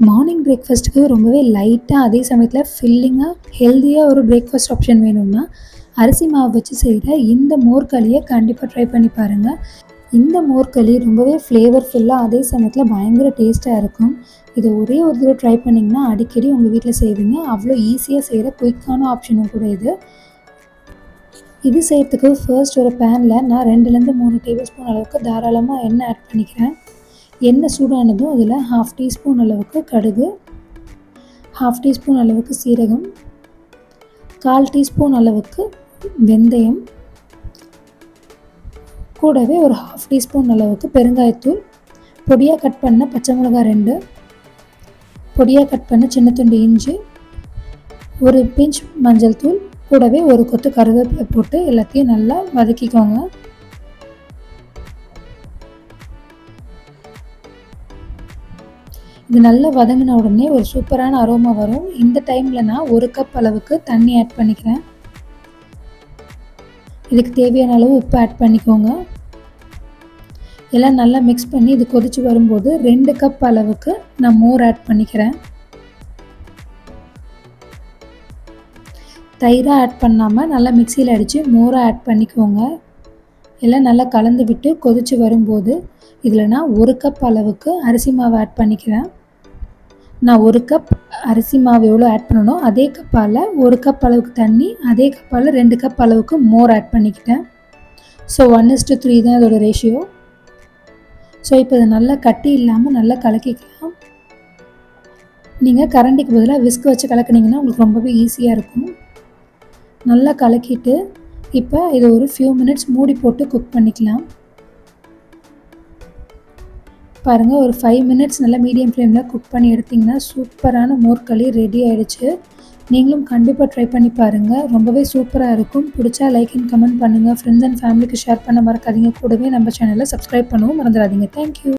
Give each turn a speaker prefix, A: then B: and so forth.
A: Morning பிரேக்ஃபாஸ்ட்டுக்கு ரொம்பவே லைட்டாக அதே சமயத்தில் ஃபில்லிங்காக ஹெல்த்தியாக ஒரு பிரேக்ஃபாஸ்ட் ஆப்ஷன் வேணும்னா அரிசி மாவு வச்சு செய்கிற இந்த மோர்களியை கண்டிப்பாக ட்ரை பண்ணி பாருங்கள். இந்த மோர்களி ரொம்பவே ஃப்ளேவர்ஃபுல்லாக அதே சமயத்தில் பயங்கர டேஸ்ட்டாக இருக்கும். இதை ஒரே ஒரு தடவை ட்ரை பண்ணிங்கன்னா அடிக்கடி உங்கள் வீட்டில் செய்வீங்க. அவ்வளோ ஈஸியாக செய்கிற குயிக்கான ஆப்ஷனும் கூட இது. இது செய்கிறதுக்கு ஃபர்ஸ்ட் ஒரு பேனில் நான் 2லேருந்து 3 டேபிள் ஸ்பூன் அளவுக்கு தாராளமாக எண்ணெய் ஆட் பண்ணிக்கிறேன். எண்ணெய் சூடானதும் அதில் 1/2 டீஸ்பூன் அளவுக்கு கடுகு, 1/2 டீஸ்பூன் அளவுக்கு சீரகம், 1/4 டீஸ்பூன் அளவுக்கு வெந்தயம், கூடவே ஒரு 1/2 டீஸ்பூன் அளவுக்கு பெருங்காயத்தூள், பொடியாக கட் பண்ண பச்சை மிளகாய் 2, பொடியாக கட் பண்ண சின்ன துண்டு இஞ்சி, ஒரு பிஞ்ச் மஞ்சள் தூள், கூடவே ஒரு கொத்து கருவேப்பிலை போட்டு எல்லாத்தையும் நல்லா வதக்கிக்கோங்க. இது நல்லா வதங்கின உடனே ஒரு சூப்பரான அரோமா வரும். இந்த டைமில் நான் 1 கப் அளவுக்கு தண்ணி ஆட் பண்ணிக்கிறேன். இதுக்கு தேவையான அளவு உப்பு ஆட் பண்ணிக்கோங்க. எல்லாம் நல்லா மிக்ஸ் பண்ணி இது கொதித்து வரும்போது 2 கப் அளவுக்கு நான் மோர் ஆட் பண்ணிக்கிறேன். தயிராக ஆட் பண்ணாமல் நல்லா மிக்சியில் அடித்து மோரை ஆட் பண்ணிக்கோங்க. எல்லாம் நல்லா கலந்து விட்டு கொதித்து வரும்போது இதில் நான் 1 கப் அளவுக்கு அரிசி மாவு ஆட் பண்ணிக்கிறேன். நான் 1 கப் அரிசி மாவு எவ்வளோ ஆட் பண்ணணும் அதே கப்பால் 1 கப் அளவுக்கு தண்ணி, அதே கப்பால் 2 கப் அளவுக்கு மோர் ஆட் பண்ணிக்கிட்டேன். ஸோ 1:3 தான் இதோட ரேஷியோ. ஸோ இப்போ இதை நல்லா கட்டி இல்லாமல் நல்லா கலக்கிக்கலாம். நீங்கள் கரண்டிக்கு பதிலாக விஸ்க் வச்சு கலக்குனீங்கன்னா உங்களுக்கு ரொம்பவே ஈஸியாக இருக்கும். நல்லா கலக்கிட்டு இப்போ இதை ஒரு ஃபியூ மினிட்ஸ் மூடி போட்டு குக் பண்ணிக்கலாம். பாருங்கள், ஒரு 5 மினிட்ஸ் நல்லா மீடியம் ஃப்ளேமில் குக் பண்ணி எடுத்திங்கன்னா சூப்பரான மோர்களி ரெடி ஆகிடுச்சு. நீங்களும் கண்டிப்பாக ட்ரை பண்ணி பாருங்கள். ரொம்பவே சூப்பராக இருக்கும். பிடிச்சா லைக் அண்ட் கமெண்ட் பண்ணுங்கள். ஃப்ரெண்ட்ஸ் அண்ட் ஃபேமிலிக்கு ஷேர் பண்ண மறக்காதீங்க. கூடவே நம்ம சேனலை சப்ஸ்கிரைப் பண்ணவும் மறந்துடாதீங்க. தேங்க்யூ.